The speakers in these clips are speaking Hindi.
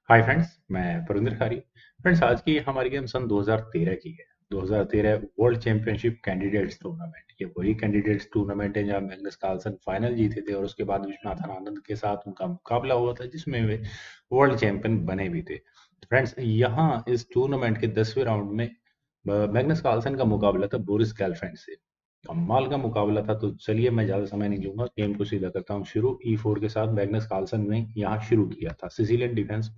हाय फ्रेंड्स, मैं परिंदर खारी। फ्रेंड्स, आज की हमारी गेम सन 2013 की है। 2013 वर्ल्ड चैंपियनशिप कैंडिडेट्स टूर्नामेंट। ये वही कैंडिडेट्स टूर्नामेंट है जहां मैग्नस कार्लसन फाइनल जीते थे और उसके बाद विश्वनाथन आनंद के साथ उनका मुकाबला हुआ था, जिसमें वे वर्ल्ड चैंपियन बने भी थे। फ्रेंड्स, यहाँ इस टूर्नामेंट के 10वें राउंड में मैग्नस कार्लसन का मुकाबला था बोरिस गेलफैंड से। कमाल का मुकाबला था। तो चलिए, मैं ज्यादा समय नहीं लूंगा, गेम को सीधा करता हूँ शुरू। E4 के साथ मैग्नस कार्लसन ने यहाँ शुरू किया था। सिसिलियन डिफेंस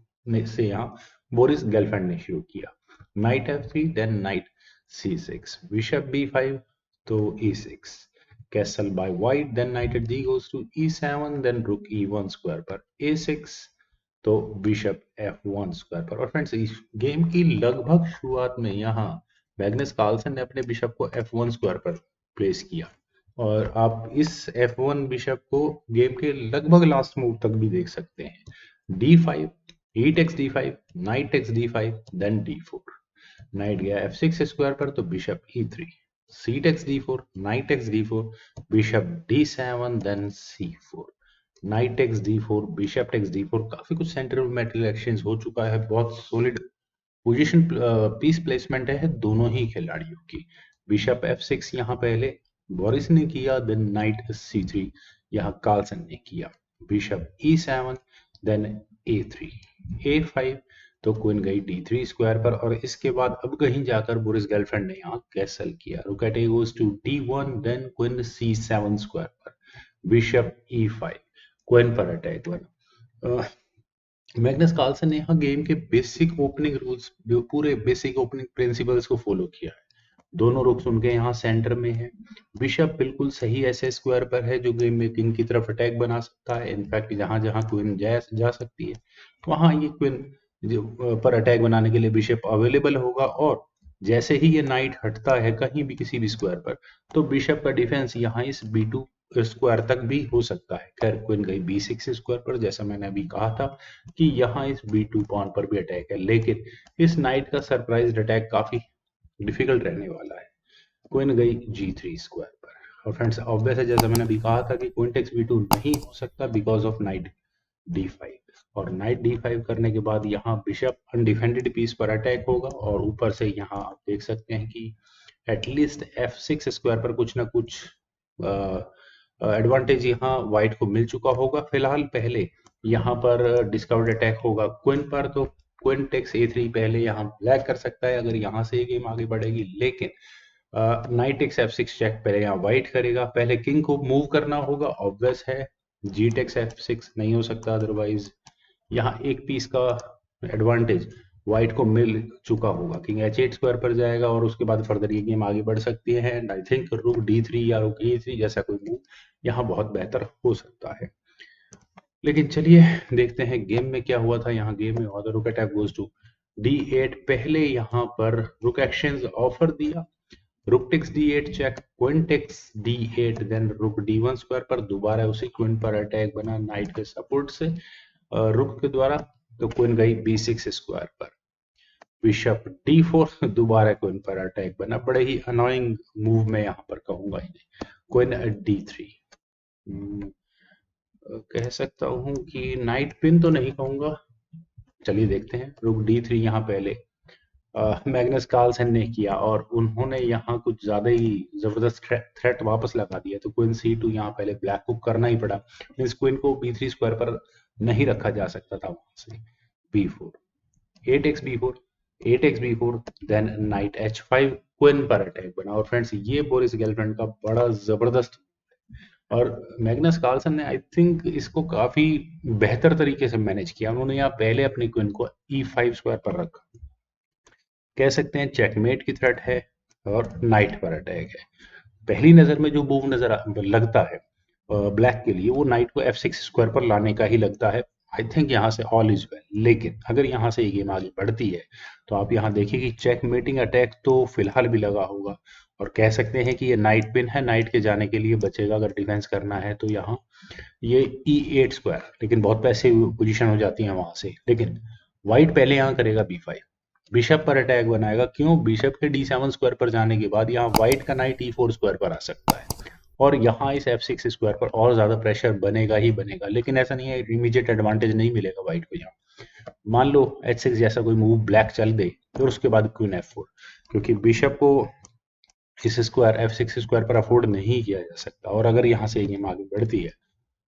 से यहाँ बोरिस गेलफैंड ने शुरू किया। Night F3, then night C6, bishop B5, तो E6, castle by white, then knight at G goes to E7, then rook E1 square पर A6, तो बिशप F1 स्क्वायर पर। और फ्रेंड्स, इस गेम की लगभग शुरुआत में यहाँ मैग्नस कार्लसन ने अपने बिशप को F1 स्क्वायर पर प्लेस किया। और आप इस F1 बिशप को गेम के लगभग लास्ट मूव तक भी देख सकते हैं। D5, e takes D5, knight takes D5, then D4, knight गया F6 स्क्वायर पर, तो bishop E3, c takes D4, knight takes D4, bishop D7, then C4, knight takes D4, bishop takes D4। काफी कुछ सेंटर मेटल एक्सचेंज हो चुका है। बहुत सॉलिड पोजीशन पीस प्लेसमेंट है दोनों ही खिलाड़ियों की। बिशप F6 यहाँ पहले बोरिस ने किया, देन नाइट C3 यहाँ कार्लसन ने किया। Bishop E7, then A3, A5, तो क्वीन गई D3 स्क्वायर पर। और इसके बाद अब कहीं जाकर बोरिस गेलफैंड ने यहाँ कैसल किया। Rook at A goes to D1, then queen C7 square पर, बिशप E5, क्वीन पर अटैक बना। मैग्नस कार्लसन ने यहाँ गेम के बेसिक ओपनिंग रूल्स, पूरे बेसिक ओपनिंग प्रिंसिपल्स को फॉलो किया है। दोनों रुक्स उनके यहाँ सेंटर में है। बिशप बिल्कुल सही ऐसे स्क्वायर पर है जो गेम में किंग की तरफ अटैक बना सकता है। इनफैक्ट जहां जहां क्वीन जा सकती है वहां ये क्वीन पर अटैक बनाने के लिए बिशप अवेलेबल होगा। और जैसे ही ये नाइट हटता है कहीं भी किसी भी स्क्वायर पर, तो बिशप का डिफेंस यहाँ इस B2 स्क्वायर तक भी हो सकता है। खैर, क्वीन गई B6 स्क्वायर पर, जैसा मैंने अभी कहा था कि यहाँ इस B2 पॉन पर भी अटैक है, लेकिन इस नाइट का सरप्राइज अटैक काफी डिफिकल्ट रहने वाला है। क्वीन गई G3 स्क्वायर पर। और फ्रेंड्स, ऑब्वियस है, जैसा मैंने अभी कहा था कि क्वीन टेक्स B2 नहीं हो सकता बिकॉज ऑफ नाइट D5। और नाइट D5 करने के बाद यहाँ बिशप अनडिफेंडेड पीस पर अटैक होगा। और ऊपर से यहाँ आप देख सकते हैं कि एटलीस्ट F6 स्क्वायर पर कुछ ना कुछ एडवांटेज यहाँ व्हाइट को मिल चुका होगा। फिलहाल पहले यहाँ पर डिस्कवर्ड अटैक होगा क्वीन पर, तो क्वीन टेक्स A3 पहले यहाँ ब्लैक कर सकता है अगर यहाँ से ये गेम आगे बढ़ेगी। लेकिन नाइट टेक्स F6 चेक पहले यहाँ व्हाइट करेगा। पहले किंग को मूव करना होगा, ऑब्वियस है। जी टेक्स F6 नहीं हो सकता अदरवाइज। यहाँ एक पीस का एडवांटेज व्हाइट को मिल चुका होगा। किंग H8 स्क्वायर पर जाएगा और उसके बाद फर्दर ये गेम आगे बढ़ सकती है। एंड आई थिंक रुक D3 या रुक E3 जैसा कोई मूव यहाँ बहुत बेहतर हो सकता है। लेकिन चलिए देखते हैं गेम में क्या हुआ था। यहाँ गेम में हुआ था रुक अटैक गोज टू D8। पहले यहाँ पर रुक एक्सचेंज ऑफर दिया। Rook takes D8 check, queen takes D8, then rook D1 square पर दोबारा उसी क्वीन पर अटैक बना नाइट के सपोर्ट से रुक के द्वारा। तो क्वीन गई B6 स्क्वायर पर, बिशप D4, दोबारा क्वीन पर अटैक बना। बड़े ही अनोइंग मूव में यहाँ पर कहूंगा इन्हें। क्वीन D3, कह सकता हूँ कि नाइट पिन तो नहीं कहूंगा। चलिए देखते हैं। रुक D3 यहाँ पहले मैग्नस कार्लसन ने किया और उन्होंने यहाँ कुछ ज्यादा ही जबरदस्त थ्रेट वापस लगा दिया। तो क्वीन C2 यहाँ पहले ब्लैक को करना ही पड़ा। मीन्स क्वीन को B3 स्क्वायर पर नहीं रखा जा सकता था वहां से। B4, A takes B4, A takes B4, then knight H5, queen पर अटैक बना। और फ्रेंड्स, ये बोरिस गेलफैंड का बड़ा जबरदस्त और मैग्नस कार्लसन ने आई थिंक इसको काफी बेहतर तरीके से मैनेज किया। उन्होंने यहाँ पहले अपनी क्वीन को E5 स्क्वायर पर रखा। कह सकते हैं चेकमेट की थ्रेट है और नाइट पर अटैक है। पहली नजर में जो मूव लगता है ब्लैक के लिए, वो नाइट को F6 स्क्वायर पर लाने का ही लगता है। आई थिंक यहाँ से ऑल इज वेल। लेकिन अगर यहाँ से ये गेम आगे बढ़ती है तो आप यहाँ देखिए कि चेकमेटिंग अटैक तो फिलहाल भी लगा होगा। और कह सकते हैं कि ये नाइट पिन है, नाइट के जाने के लिए बचेगा अगर डिफेंस करना है तो। यहाँ ये E8 स्क्वायर, लेकिन बहुत पैसे पोजीशन हो जाती है वहां से। लेकिन व्हाइट पहले यहाँ करेगा B5, बिशप पर अटैक बनाएगा। क्यों? बिशप के D7 स्क्वायर पर जाने के बाद यहाँ व्हाइट का नाइट E4 स्क्वायर पर आ सकता है और यहाँ इस F6 स्क्वायर पर और ज्यादा प्रेशर बनेगा ही बनेगा। लेकिन ऐसा नहीं है, इमीडिएट एडवांटेज नहीं मिलेगा व्हाइट को यहाँ। मान लो H6 जैसा कोई मूव ब्लैक चल दे और उसके बाद क्वीन F4, क्योंकि बिशप को इस स्क्वायर F6 स्क्वायर पर अफोर्ड नहीं किया जा सकता, और अगर यहाँ से गेम आगे बढ़ती है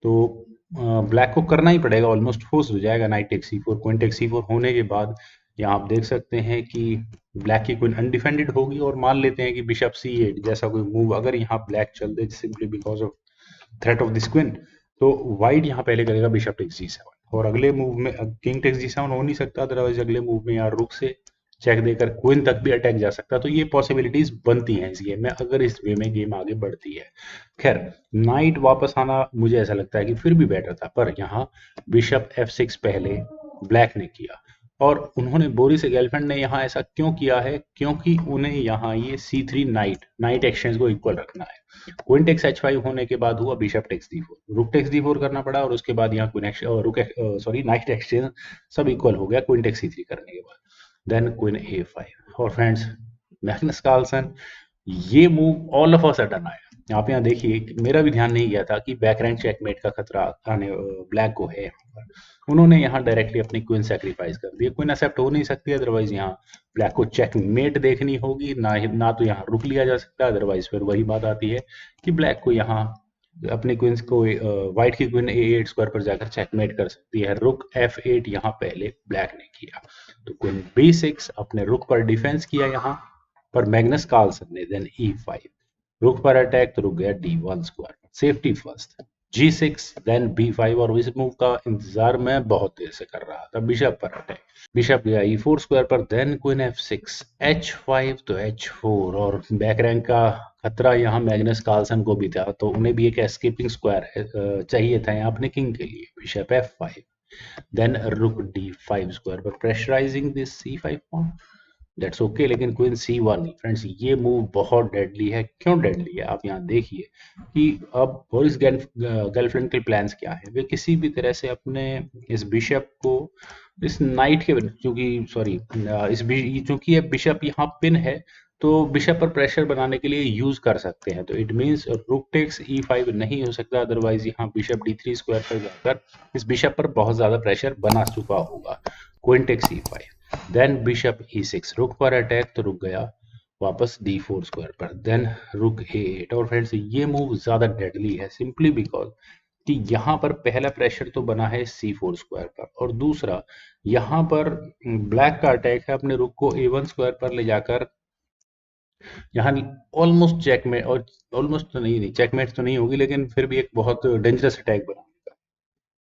तो ब्लैक को करना ही पड़ेगा, ऑलमोस्ट फोर्स हो जाएगा। Night take C4, queen take C4 होने के बाद यहाँ आप देख सकते हैं कि ब्लैक की क्वीन अनडिफेंडेड होगी, और मान लेते हैं कि बिशप C8 जैसा कोई मूव अगर यहाँ ब्लैक चल दे simply because of threat of this queen, तो व्हाइट यहाँ पहले करेगा बिशप टेक्स G7, और अगले मूव में किंग टेक्स G7 हो नहीं सकता, अदरवाइज अगले मूव में यहाँ रुक से चेक देकर क्वीन तक भी अटैक जा सकता। तो ये पॉसिबिलिटीज बनती हैं इस गेम में अगर इस वे में गेम आगे बढ़ती है। खैर, नाइट वापस आना मुझे ऐसा लगता है कि फिर भी बेटर था, पर यहाँ बिशप F6 पहले ब्लैक ने किया, और उन्होंने बोरिस गेलफैंड ने यहाँ ऐसा क्यों किया है, क्योंकि उन्हें यहाँ ये C3 नाइट एक्सचेंज को इक्वल रखना है। क्वीन टेक्स H5 होने के बाद हुआ bishop takes D4, rook takes D4 करना पड़ा, और उसके बाद यहाँ क्वीन नाइट एक्सचेंज सब इक्वल हो गया क्वीन टेक्स C3 करने के बाद, देन क्वीन A5। और फ्रेंड्स, मैग्नस कार्लसन ये move all of a sudden आया। आप यहाँ देखिए, मेरा भी ध्यान नहीं गया था कि बैक रैंक चेकमेट का खतरा आने ब्लैक को है यहाँ पर। उन्होंने यहाँ डायरेक्टली अपनी क्वीन सैक्रिफाइस कर दी, क्वीन एक्सेप्ट हो नहीं सकती, अदरवाइज यहाँ ब्लैक को चेकमेट देखनी होगी, ना तो यहाँ रुक लिया जा सकता, अदरवाइज फिर वही बात आती है कि ब्लैक को यहाँ अपनी क्वींस को व्हाइट की क्वीन A8 स्क्वायर पर जाकर चेकमेट कर सकती है। रुक F8 यहाँ पहले ब्लैक ने किया, तो क्वीन B6 अपने रुक पर डिफेंस किया यहाँ पर मैग्नस कार्लसन ने, देन E5 रुक पर अटैक, तो रुक गया D1 square, safety first, G6 then B5, और इस मूव का इंतजार मैं बहुत देर से कर रहा था, बिशप पर अटैक, बिशप गया E4 स्क्वायर पर, देन क्वीन F6 H5 तो H4, और बैक रैंक का खतरा यहाँ मैग्नस कार्लसन को भी था, तो उन्हें भी एक एस्केपिंग स्क्वायर चाहिए था यहाँ अपने किंग के लिए, बिशप F5 देन रुक D5 स्क्वायर पर pressurising this C5 point, that's okay. लेकिन क्वीन C1 फ्रेंड्स, ये मूव बहुत डेडली है। क्यों डेडली है आप यहाँ देखिए कि अब बोरिस गेलफैंड के प्लान्स क्या है, वे किसी भी तरह से अपने इस बिशप को इस नाइट के, चूंकि ये बिशप यहाँ पिन है, तो बिशप पर प्रेशर बनाने के लिए यूज कर सकते हैं, तो it means rook takes E5 नहीं हो सकता, अदरवाइज यहाँ बिशप D3 स्क्वायर पर जाकर इस बिशप पर बहुत ज्यादा प्रेशर बना चुका होगा। Queen takes E5 then bishop E6 रुक पर अटैक, तो रुक गया वापस D4 स्क्वायर पर, देन रुक A8। और फ्रेंड्स, ये मूव ज्यादा डेडली है सिंपली बिकॉज कि यहाँ पर पहला प्रेशर तो बना है C4 स्क्वायर पर, और दूसरा यहाँ पर ब्लैक का अटैक है अपने रुक को A1 स्क्वायर पर ले जाकर, यहाँ ऑलमोस्ट चेकमेट, और ऑलमोस्ट तो नहीं चेकमेट तो नहीं होगी, लेकिन फिर भी एक बहुत डेंजरस अटैक बना।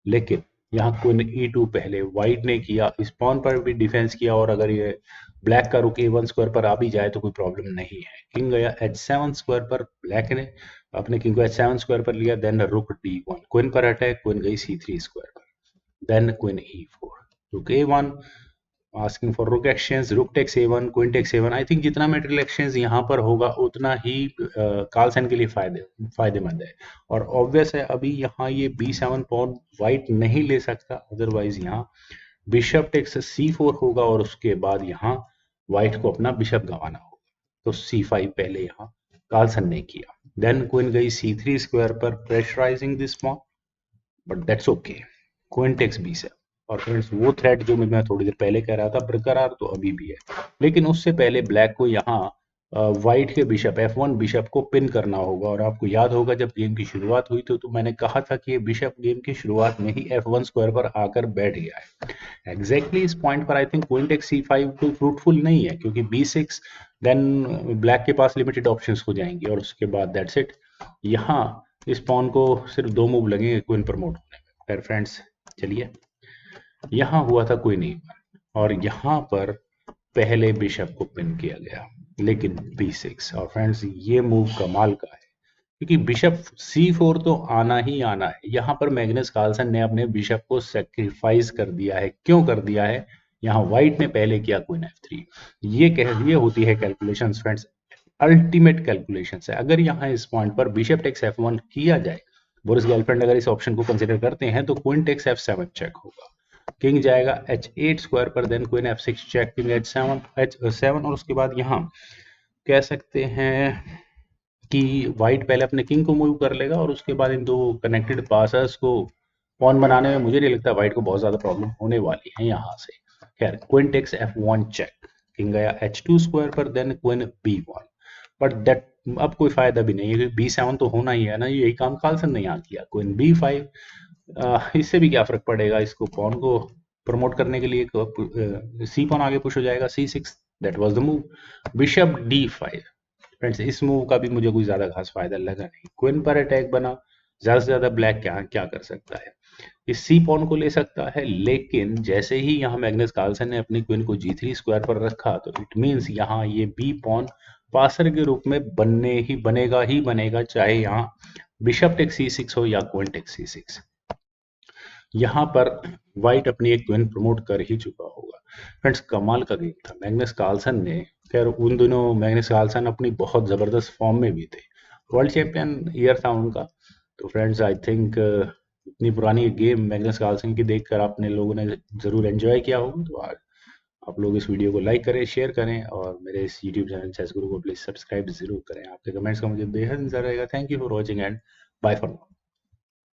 लेकिन यहाँ क्वीन E2 पहले व्हाइट ने किया, स्पॉन पर भी डिफेंस किया, और अगर ये ब्लैक का रुक A1 स्क्वायर पर आ भी जाए तो कोई प्रॉब्लम नहीं है। किंग गया H7 स्क्वायर पर, ब्लैक ने अपने किंग को H7 स्क्वायर पर लिया, देन रुक D1, क्वीन पर अटैक, क्वीन गई C3 स्क्वायर पर, then queen E4 rook A1 asking for rook exchange, rook takes A1 queen takes A1। I think जितना मेटेरियल एक्सचेंज यहाँ पर होगा उतना ही कार्लसन के लिए फायदेमंद है, और ऑब्वियस है अभी यहाँ ये B7 पॉन व्हाइट नहीं ले सकता, अदरवाइज यहाँ बिशप टेक्स C4 होगा, और उसके बाद यहाँ व्हाइट को अपना बिशप गंवाना होगा, तो C5 पहले यहाँ कार्लसन ने किया, देन क्वीन गई C3 स्क्वायर पर pressurising this pawn, but that's okay, queen takes B7। और फ्रेंड्स, वो थ्रेट जो मैं थोड़ी देर पहले कह रहा था बरकरार तो अभी भी है, लेकिन उससे पहले ब्लैक को यहाँ व्हाइट के बिशप F1 बिशप को पिन करना होगा। और आपको याद होगा जब गेम की शुरुआत हुई तो मैंने कहा था कि ये बिशप गेम की शुरुआत में ही F1 स्क्वायर पर आकर बैठ गया है। एग्जैक्टली इस पॉइंट पर I think queen takes C5 तो फ्रूटफुल नहीं है, क्योंकि B6 देन ब्लैक के पास लिमिटेड ऑप्शंस हो जाएंगे, और उसके बाद दैट्स इट। यहाँ इस पॉन को सिर्फ 2 मूव लगेंगे क्वीन प्रमोट होने में। फिर फ्रेंड्स चलिए, यहाँ हुआ था क्वीन E1, और यहाँ पर पहले बिशप को पिन किया गया, लेकिन B6। और फ्रेंड्स, ये मूव कमाल का है, क्योंकि बिशप C4 तो आना ही आना है। यहाँ पर मैग्नस कार्लसन ने अपने बिशप को सेक्रीफाइस कर दिया है। क्यों कर दिया है? यहाँ व्हाइट ने पहले किया क्वीन F3। ये होती है कैलकुलेशंस फ्रेंड्स, अल्टीमेट कैलकुलेशंस है। अगर यहाँ इस पॉइंट पर बिशप टेक्स F1 किया जाए, बोरिस गेलफैंड अगर इस ऑप्शन को कंसिडर करते हैं, तो क्वीन टेक्स F7 चेक होगा, किंग जाएगा H8 स्क्वायर पर, then queen F6 check, king H7, और उसके बाद यहाँ कह सकते हैं कि व्हाइट पहले अपने किंग को मूव कर लेगा, और उसके बाद इन दो कनेक्टेड पासर्स को पॉन बनाने में मुझे नहीं लगता व्हाइट को बहुत ज्यादा प्रॉब्लम होने वाली है यहाँ से। खैर queen takes F1 check, king गया H2 स्क्वायर पर, then queen B1, but that अब कोई फायदा भी नहीं है क्योंकि B7 तो होना ही है ना, यही काम कार्लसन ने यहाँ किया। क्वीन B5, इससे भी क्या फर्क पड़ेगा, इसको पॉन को प्रमोट करने के लिए सी पॉन आगे पुश हो जाएगा C6, that was the move. Bishop D5, friends इस मूव का भी मुझे कोई ज्यादा खास फायदा लगा नहीं। क्वीन पर अटैक बना, ज्यादा से ज्यादा ब्लैक क्या क्या कर सकता है, इस सी पॉन को ले सकता है, लेकिन जैसे ही यहाँ मैग्नस कार्लसन ने अपनी क्वीन को G3 स्क्वायर पर रखा तो इट मींस यहाँ ये बी पॉन पासर के रूप में बनेगा ही बनेगा, चाहे यहाँ बिशप टेक C6 हो या क्वीन टेक C6। यहाँ पर व्हाइट अपनी एक क्वीन प्रमोट कर ही चुका होगा। फ्रेंड्स कमाल का गेम था मैग्नस कार्लसन ने। खैर उन दिनों मैग्नस कार्लसन अपनी बहुत जबरदस्त फॉर्म में भी थे, वर्ल्ड चैंपियन ईयर था उनका। तो फ्रेंड्स आई थिंक इतनी पुरानी गेम मैग्नस कार्लसन की देखकर आपने लोगों ने जरूर एंजॉय किया होगा। तो आज आप लोग इस वीडियो को लाइक करें, शेयर करें और मेरे इस यूट्यूब चैनल चेस गुरु को प्लीज सब्सक्राइब जरूर करें। आपके कमेंट्स का मुझे बेहद इंतजार रहेगा। Thank you for watching and bye for now.